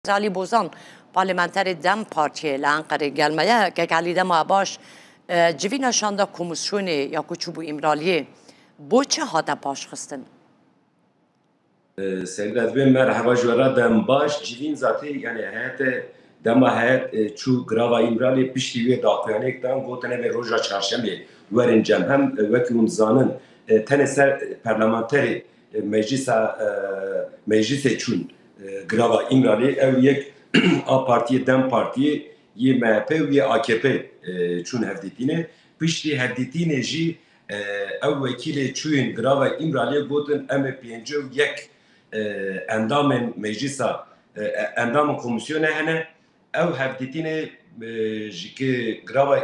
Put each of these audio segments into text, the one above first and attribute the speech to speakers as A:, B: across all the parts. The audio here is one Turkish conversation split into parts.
A: زالی بوزان پارلمانتر دم پارتی لانقره گلمه که علی دم باش جوی نشانده کمیسیونی یا کوچوبو امرالیه بو چه هاده باش خستن؟
B: سیدت بین مرحبا جورا دم باش جوین ذاتی یعنی هیئت دم هیئت چو گراوا امرالی پشتی و داخلی کدام گوتنه به روزا چهارشنبه ورن جمع هم وکیون زانن تن سر پارلمانتری مجلس چون گراوا امرالی او یک آ پارتی دم پارتی یه MHP و یه AKP چون هفدیتینه پشتی هفدیتینه جی او وکیل چون گراوا امرالی گوتن ام پینجو یک اندام مجلسا اندام کمیسیون هنه او هفدیتینه جی گراوا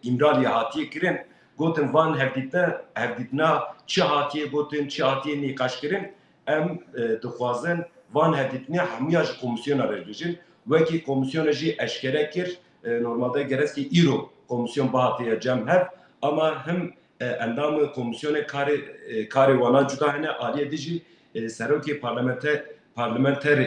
B: امرالی هاتیه کرن گوتن وان هفدیتنا چه هاتیه گوتن چه هاتیه نقاش کرن ام دخوازن وان هفدیتنا همیاج کمیسیون رجوجین وکی کمیسیون جی اشکره کر normalde gerek ki İro komisyon bahatiye cem hep ama hem endam komisyonu kare vana cuda hene aliye dici seroki parlamenter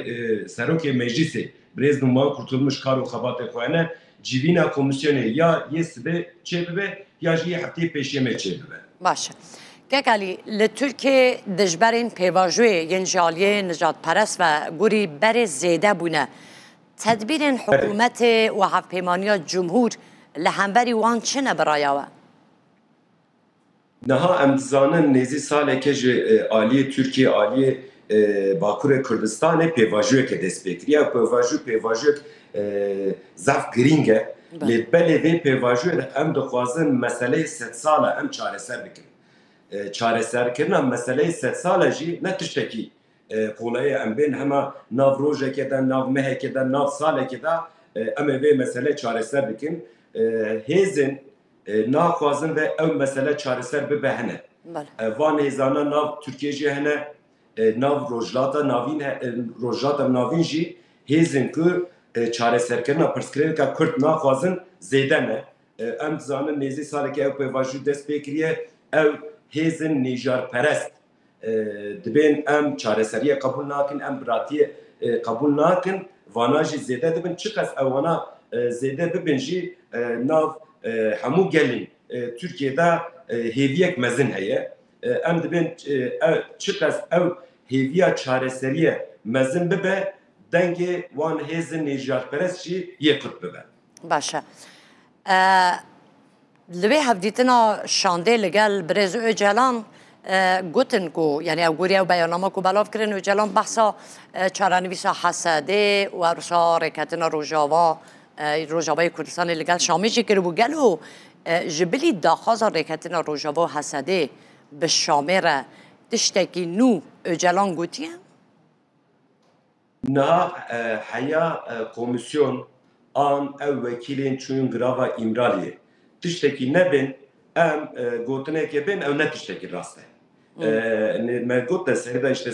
B: seroki meclisi brez numan kurtulmuş karo xabate koyane civina komisyonu ya yesbe çebe ya ji hafte peşeme çebe.
A: باشه که علی لترکیه دجبرین پیواژوی ینجالیه نجات پرست و گوری بر زیده بونه تدبیر حکومت و هفپیمانی جمهور لهمبری وان چنه برایاوه؟
B: نها امتزانن نزی ساله که آلیه ترکیه آلیه باکور کردستان پیواژوی که دست بکری یا پیواژوی زف گرینگه لیبله وی پیواژوی ام دخوازن مسئله 100 ساله ام چاره سر بکن چاره سر کرنا مسئله 100 ساله جی نتشتکی قولای ام بین همه ناو روژه که دا ناو مهه که دا ناو ساله که دا ام وی مسئله چاره سر بکن هیزن ناخوازن و او مسئله چاره سر ببهنه وان هیزانا ناو ترکیه جی هنه ناو روژلاتا ناوین جی هیزن که چاره سر کرنا پرسکریل که کرد ناخوازن زیده نه ام زانن نیزی ساله که او پیواژو دست بکریه او هیزن نیجار پرست دبین ام چاره سریه قبول ناکن ام براتیه قبول ناکن واناجی زیده دبن چقدر اوانا زیده ببین جی ناو همو گلین ترکیه'de هیویک مزن هیه ام دبین چقدر او هیویا چاره سریه مزن ببه دنگی وان هیزن نیجار پرست جی یکت ببه
A: باشه لبه هفدیتنا شانده لگل برز اوجلان گوتن کو یعنی اوگوری او بیاننامه کو بلاف کرن اوجلان بحثا چارانویسا حسده و ارسا رکتنا روژاوای کردستان لگل شامی جی کرو بو گلو جبلی داخازا رکتنا روژاوا حسده به شامره تشتکی نو اوجلان گوتیه؟
B: نه حیا komisyon an ev vekilin çün grava imraliye tişteki nebin em gotineke bin ev ne tişteki raste me got da serda işte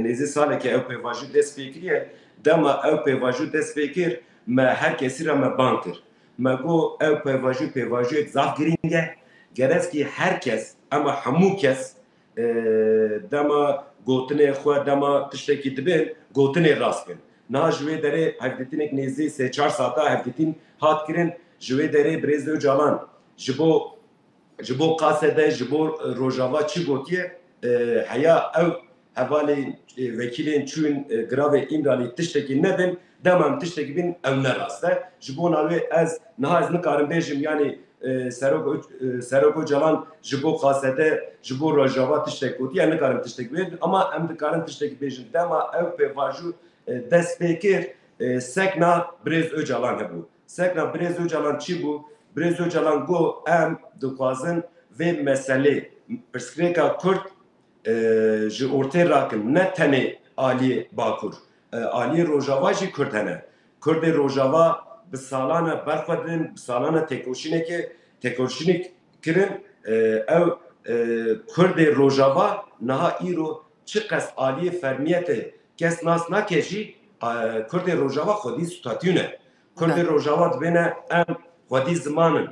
B: nezi sale ki ev pevajı despekiriye dema ev pevajı despekir me herkesi me bantir me go ev pevajı zaf giringe gerek ki herkes ama hamu kes dema gotine xwe dema tiştekî dibin gotinê rast bin niha ji wê derê hevdîtînek nêzî 3-4 saata hevdîtîn hat kirin ji wê derê Birêz Öcalan ji bo qasede ji bo Rojava çi gotiye heya ew hevalê vekîlên çûn giravê îmralî tiştekî nebin demam tiştekî bin ew ne rast e ji bo navê ez niha ez nikarim bêjim yanî Serok Öcalan ji bo qasede ji bo Rojava tiştek gotiye nikarim tiştek bêjim ama em dikarin tiştekî bêjin dema ew pêvajû dest pêkir sekna Birêz Öcalan hebû sekna Birêz Öcalan çi bû Birêz Öcalan got em dixwazin vê meselê pirsgirêka Kurd ji ortê rakin ne tenê aliyê Bakur aliyê Rojava jî Kurd hene Kurdê Rojava bi salana berxwedin bi salana têkoşînê kirin ew Kurdê Rojava niha îro çi qas aliyê fermiyetê kes nas nake jî Kurdê Rojava xwedî statûne Kurdê Rojava dibêne em xwedî zimanin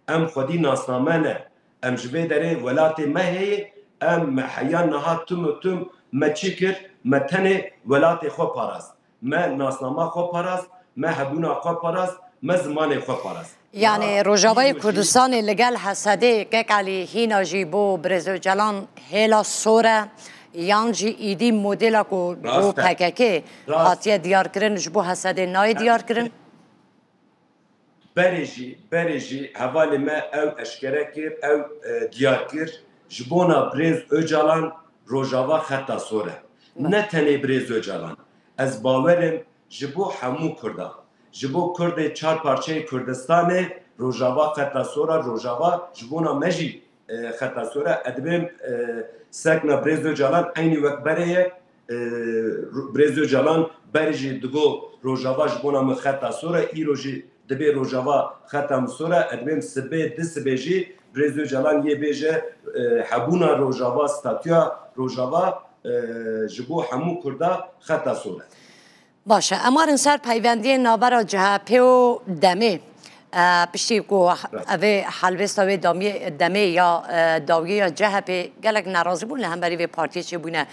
B: em xwedî nasname ne em ji vê derê welatê me heye em me heya niha tim û tim me çi kir me tenê welatê xwe parast ما ناسنامه خو پاراست ما هبونا خو پاراست ما زمان خو پاراست
A: یعنی روجاوای کردستان لگل حسده که علی هینا جیبو برزو جلان هلا سوره یانجی ایدی مدل کو بو پککه هاتیه دیار کرن جبو حسده نای دیار کرن
B: برجی حوالی ما او اشکره کر او دیار کر جبونا برز öcalan روجاوا خطا سوره نه تنه برز öcalan از باورم جبو همو کرده جبو کرده چار پارچه کردستانه روجاوا خطا سوره روجاوا جبونا مجی خطا سوره ادبیم سکنا برز öcalan aynı وقت بره برز öcalan برجی دگو روجاوا جبونا من خطا سوره ای روجی دبی روجاوا خطا سوره ادبیم سبه دسبه جی برز öcalan یه بیجه حبونا روجاوا ستاتیا روجاوا جبو همو کرده خطا سوره
A: باشه اما سر پیوندی نابرا جهپه و دمه پشتی کو اوه حلوست اوه دمه یا داویه یا جهپه گلک نرازی بونه هم بری و پارتی چه بونه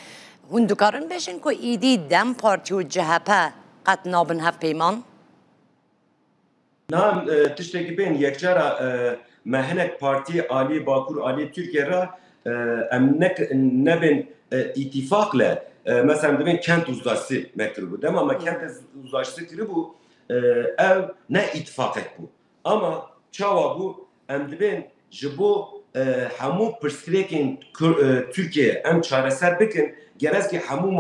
A: هندوکارن بشن که ایدی دم پارتی و جهپه قد نابن هف پیمان؟
B: نام تشتکی بین یک جارا مهنک پارتی آلی باکور آلی ترکیه را نبین اتفاق له مثلا دبین kent uzlaşısı mektubu değil mi? Ama kent uzlaşısı kiri bu ev ne ittifak et bu. Ama çava bu em dibin jibo hamu perskrekin Türkiye em çareser bikin gerez ki hamu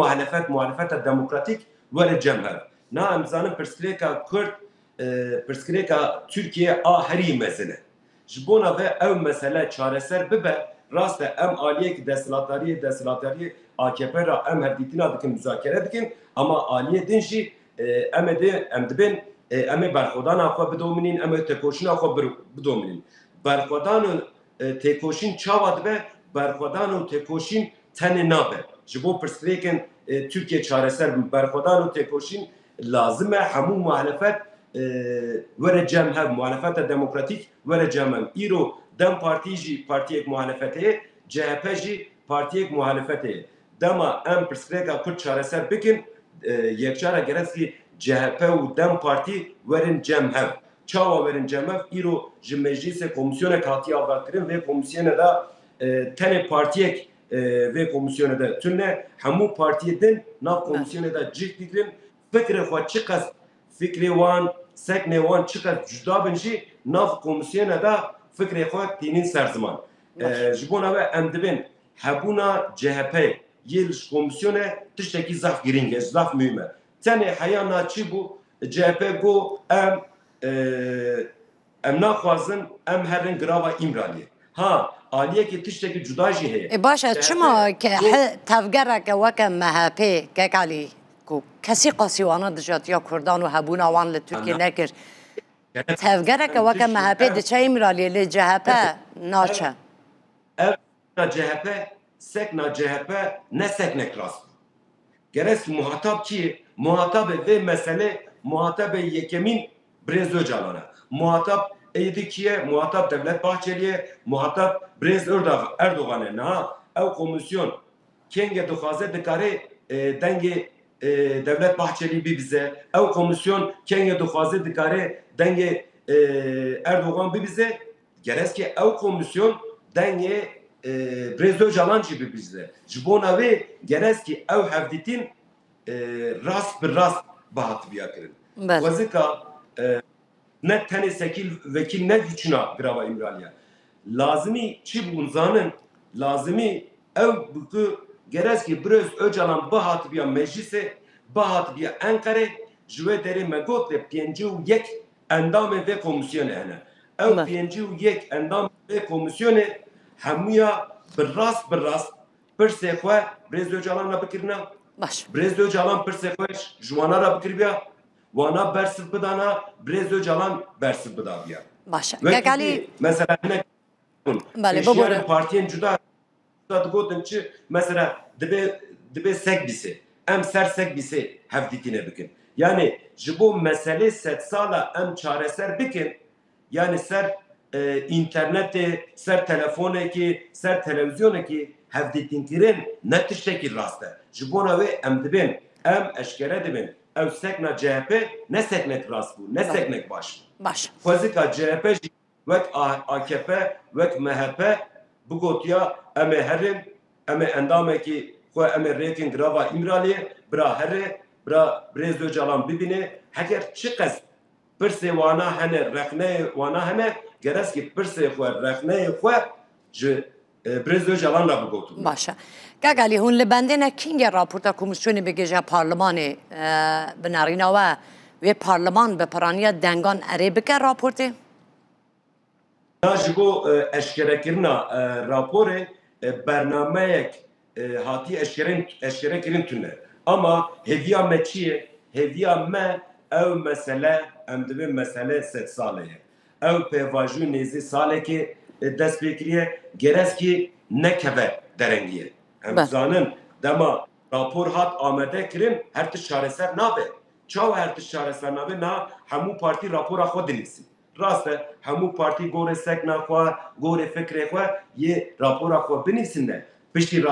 B: muhalefet demokratik ve cemher. Na em zanın perskreka Kürt perskreka Türkiye a heri mesele. Jibona ve ev mesele çareser bibe rast em aliye desilatariye AKP را ام هردیتینا دکن مذاکره دکن اما آلیه دنشی ام دبن ام برخودان آخوا بدومنین ام تکوشین آخوا بدومنین برخودان و تکوشین چاواد به برخودان و تکوشین تن نابه جبو پرسکریکن ترکیه چارسر برخودان و تکوشین لازمه همو محلفت وره جمع محلفت دموکراتیک وره جمع ایرو دم پارتی جی پارتی یک محلفته CHP جی پارتی یک محلفته دما ام پرسکریکا کرد چارەسەر بکن یەکجارە گەرەسکی CHP و دەم پارتی وەرن جەم هەv çawa werin cemef îro ji meclîsê komisyonek hatiye avdkirin vê komisyonê de tenê partiyek vê komisyonê de tune hemû partiyê din nav komisyonê de cih dikirin fikrê xwe çi qas fikrê wan seknê wan çi qas cuda bin jî nav komisyonê de fikrê xwe tînin ser ziman ji bo navê em dibin hebûna CHP yıl komisyone tişteki zaf giringe, zaf mühime. Tenê heyana çi bu CHP go em naxwazin em herin grava İmralî. Ha, aliyekê tiştekî cuda jî heye.
A: Başa çima ke tevgereke weke MHP kekalî ku kesî qasîwana dijat ya Kurdan û hebûna wan li Tirkiye nekir. Tevgereke weke MHP diçe İmralî li CHP naçe.
B: Ev CHP sekna CHP ne seknek rast. Geres muhatap ki muhatap ve mesele muhatap yekemin Brez Öcalan'a. Muhatap Eydikiye, muhatap Devlet Bahçeli'ye, muhatap Brez Erdoğan'a. Ha, ev komisyon kenge duhaze dikare denge Devlet Bahçeli bize. Ev komisyon kenge duhaze dikare denge Erdoğan bize. Geres ki ev komisyon denge Brez Öcalan gibi bizde. Jibona ve gerez ki ev hevditin rast bir rast bahat biyakirin. Vazika ne tane sekil vekil ne güçüna grava İmraliye. Lazimi çi bunzanın lazimi ev bu gerez ki Brez Öcalan bahat biya meclise bahat biya Ankara jüve deri megotle piyenci u yek endam ve komisyonu ene. Ev piyenci u yek endam ve komisyonu hemûya bir rast pirsê xwe Brez Öcalan re bikirina Brez Öcalan pirsê xwe ji wana re bikiriya wana bersiv bidana Brez Öcalan bersiv bidaviya.
A: Başa.
B: Mesela ne partiyên cuda digotin çi mesela dibe sek bise em ser sek bise hevdîtîne bikin. Yani ji bo meselê sed sala em çareser bikin yani ser internette, ser telefoneki, ser televizyoneki hevdîtin kirin ne tiştekî rast e. Ji bo navê em dibin, em eşkere dibin. ev sekna CHP ne seknek rast bu, ne seknek baş.
A: باش
B: Xwezika CHP jî wek AKP, wek MHP bigotiya em ê herin, em ê endamekî xwe em ê rêkên grava İmraliyê bira herê, bira Birêz Öcalan bibîne, heger çi qes pirsê wana hene, rexneyê wana hene, gereskî pirsê xwe, rexneyê xwe ji Birêz Öcalan re bigotin.
A: باشه گاگالی هون لبنده نه کینگ راپورتا کمیسیونی بگیجه پارلمانی بنارینا و پارلمان به پرانیا دنگان اره بکه راپورتی؟
B: ji bo eşkerekirina raporê bernameyek hatî eşkerekirin tune. Ama hêviya me çi ye? Hêviya me ew mesele em dibin mesele 100 salê ye. Ew pêvajû nêzî salekê dest pê kiriye, gereskî nekeve derengî ye. Em zanin dema rapor hat amade kirin, her tişt çareser nabe. Çawa her tişt çareser nabe, na hemû partî rapora xwe dinivîsin. Rast e, hemû partî gorê sekna xwe, gorê fikrê xwe yê rapora xwe binivîsîne. Piştî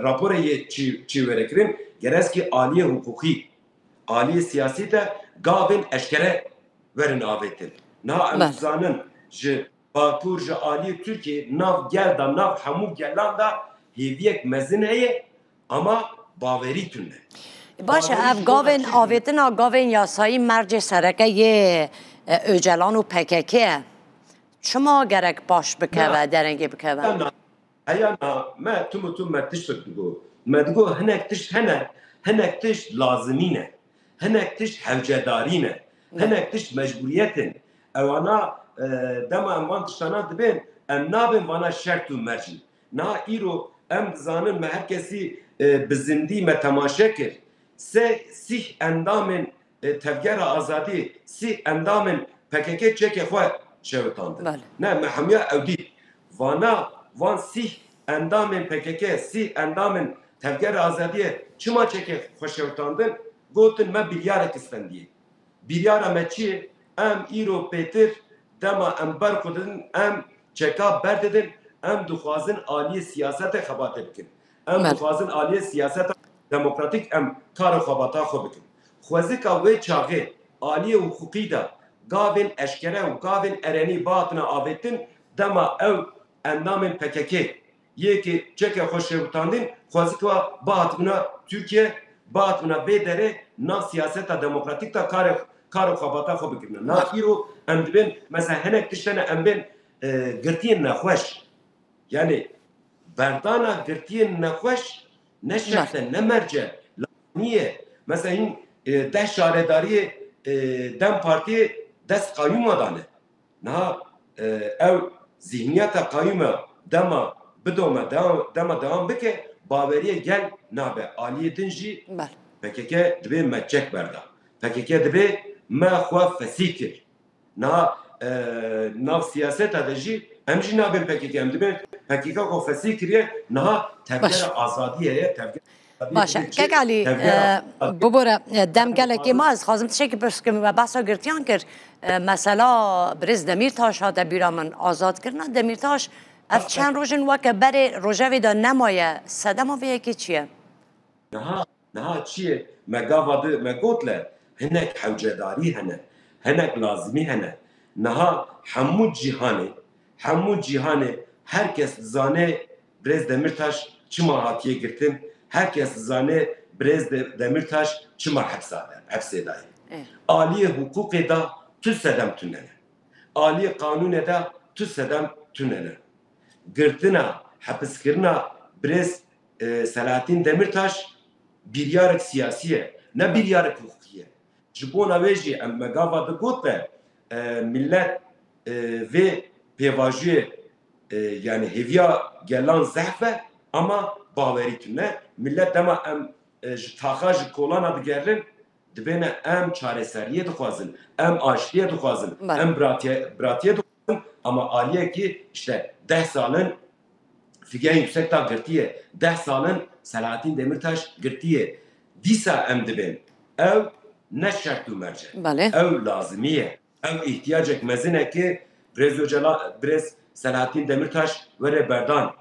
B: raporê yê çîwerekirin, gereskî aliyê hukukî, aliyê siyasî de gavên eşkere werin avêtin. Niha em zanin ji Bakur ji aliyê Tirkiye nav gel da nav hemû gelan da hêviyek mezin heye ama bawerî tune.
A: باشه اف گاوین آویتنا گاوین یاسایی مرج سرکه یه اوجلان و پککه چما گرک باش بکه و درنگی بکه و
B: هیا ما تو ما تشتک دگو هنک تشت هنک تشت لازمینه هنک تشت حوجدارینه هنک تشت مجبوریتن اوانا دما اموان تشتانا دبین ام نابن وانا شرط و مرجی نا ایرو ام زانن ما herkesi بزندی ما تماشا کر سih endamên tevgera azadî sih endamên PKK çeke xwe şewitandin. Ne me hemiya ew dît. Van sih endamên PKK sih endamên tevgera azadiyê çima çeke xwe şewitandin gotin me bilyarek istendiye. Bilyara me çi ye? Em îro pêtir dema em berxudin em çeka berdidin em dixwazin aliyê siyasetê xebatê bikin. Em dixwazin aliyê siyaseta demokratik em kar xebata xwe bikin. Xwezika wê çaxê aliyê hukukî de gavên eşkere û gavên erenî bahatine avêtin dema ew endamên PKK yekê çeke xwe şewitandin xwezika bahatine Türkiye bahatine bê derê nav siyaseta demokratik de kar xebata xwe bikin. Na îro em dibin mesela hinek tiştene em bên girtiyên nexweş yani berdana girtiyên nexweş ne şerten ne merce niye mesela in deh şaredariyê dem partiye dest qayyûma dane niha ew zihniyeta qayyûma dema bidome dema devam bike baveriye gel nabe aliyê din jî PKK dibe me çek berda PKK dibe me xwe fesî kir niha nav siyaseta de jî em jî nabin PKK em dibe PKK xwe fesî kiriye niha tevgera azadiye ye tevgera
A: باشه که علی ببره دم گله که ما از خواستم تشکی پرس که و بحثا گرتیان کرد مثلا برز دمیرتاش ها دبیرا من آزاد کردن دمیرتاش اف چند روزن وکه بره روژه ویدا نمایه صدم و یکی چیه؟
B: نها چیه؟ مگاواده مگوتله هنک حوجداری هنک لازمی نها همو جیهانه herkes zane برز دمیرتاش چما هاتیه گرتن herkes zane Birêz Demirtaş çima hepsê daye. Aliyê hukukê da tu sedem tunene. Aliyê qanûnê da tu sedem tunene. Girtina, hepiskirina Birêz Selahattin Demirtaş biryarek siyasî ye, ne biryarek hukukî ye. Ji bona wê jî em megava digot ve millet vê pêvajiyê yani hêviya gelan zehve ama bawerî tune. Millet dema em ji taxa ji kolana digerin dibêne em çareseriyê dixwazin, em aştiye dixwazin, em biratiye dixwazin ama aliyekî işte 10 salin Figen Yüksek ta girtiye, 10 salin Selahattin Demirtaş girtiye. Dîsa em dibin. Ew ne şert û merce. Ew lazimiye. Ew ihtiyacek mezine ki Birêz Selahattin Demirtaş were berdan.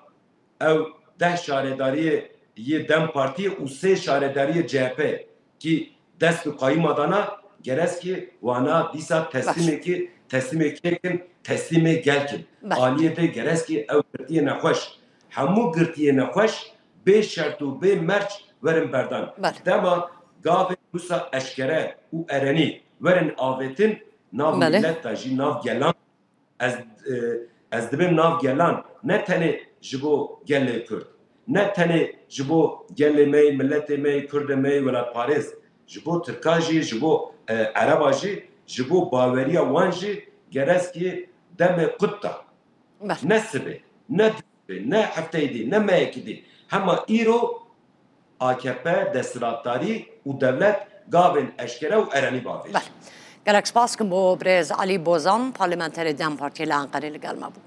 B: Ew 10 şaredariyê yê Dem Partiye û 3 şaredariyê CHP ki dest û qayîma dana gereskî wana dîsa teslimê gelkin. Aliyê dê gereskî ew girtiyê nexweş. Hemû girtiyê nexweş bê şert û bê merc werin berdan. Dema gavên wisa eşkere û erenî werin avêtin nav millet da jî nav gelan ez dibim nav gelan ne tenê ji bo gelê Kurd, ne tenê ji bo gelê me, milletê me, Kurdê me, welatparêz, ji bo Tirka jî, ji bo Ereba jî, ji bo baweriya wan jî gereskî demê qut da. Ne sibê, ne dibê, ne hefteyê dî, ne meyekê dî. Hema îro AKP desthilatdarî û devlet gavên eşkere û erenî bavê.
A: Gelek spas kim bo Brêz Alî Bozan, parlamenterê Dem Partiyê li Enqerê li gel me bû.